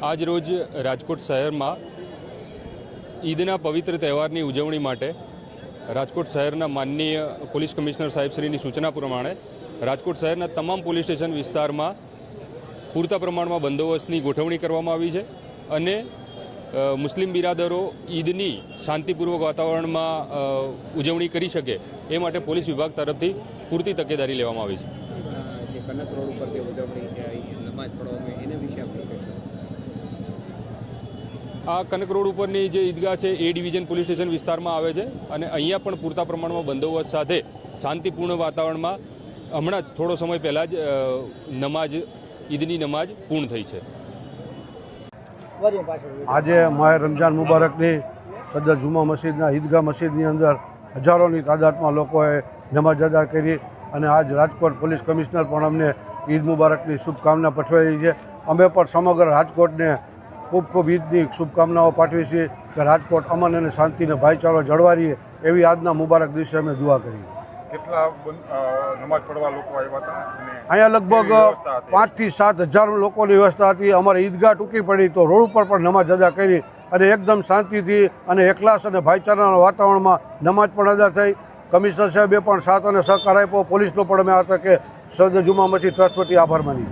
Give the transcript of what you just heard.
આજ રોજ રાજકોટ શહેરમાં ઈદના પવિત્ર તહેવારની ઉજવણી માટે રાજકોટ શહેરના માનનીય પોલીસ કમિશનર સાહેબશ્રીની સૂચના પ્રમાણે રાજકોટ શહેરના તમામ પોલીસ સ્ટેશન વિસ્તારમાં પૂરતા પ્રમાણમાં બંદોબસ્તની ગોઠવણી કરવામાં આવી છે અને મુસ્લિમ બિરાદરો ઈદની શાંતિપૂર્વક વાતાવરણમાં ઉજવણી કરી શકે એ માટે પોલીસ વિભાગ તરફથી પૂરતી તકેદારી લેવામાં આવી છે। જે કનક રોડ ઉપર જે ઉજવણી નમાજ પઢવામાં એના વિશે આપણે કહીશું। આ કનક રોડ ઉપરની જે ઈદગાહ છે એ ડિવિઝન પોલીસ સ્ટેશન વિસ્તારમાં આવે છે અને અહીંયા પણ પૂરતા પ્રમાણમાં બંદોબસ્ત સાથે શાંતિપૂર્ણ વાતાવરણમાં હમણાં જ થોડો સમય પહેલાં જ ઈદની નમાજ પૂર્ણ થઈ છે। આજે માહે રમઝાન મુબારકની સદર જુમા મસ્જિદના ઈદગાહ મસ્જિદની અંદર હજારોની તાદાદમાં લોકોએ નમાજ અદા કરી અને આજ રાજકોટ પોલીસ કમિશનર પણ અમને ઈદ મુબારકની શુભકામના પાઠવેલી છે। અમે પણ સમગ્ર રાજકોટને ખૂબ ખૂબ ઈદની શુભકામનાઓ પાઠવી છીએ કે રાજકોટ અમન અને શાંતિને ભાઈચારો જળવાઈ એવી આજના મુબારક દિવસે અમે દુઆ કરી। કેટલા નમાજ પડવા લોકો આવ્યા હતા? અહીંયા લગભગ 5 થી 7 હજાર લોકોની વ્યવસ્થા હતી। અમારે ઈદગાહ ટૂંકી પડી તો રોડ ઉપર પણ નમાજ અદા કરી અને એકદમ શાંતિથી અને એકલાસ અને ભાઈચારાના વાતાવરણમાં નમાજ પણ અદા થઈ। કમિશનર સાહેબે પણ સાથ અને સહકાર આપ્યો। પોલીસનો પણ અમે આ તકે સદર જુમા મસ્જિદ ટ્રસ્ટ વતી આભાર માનીએ।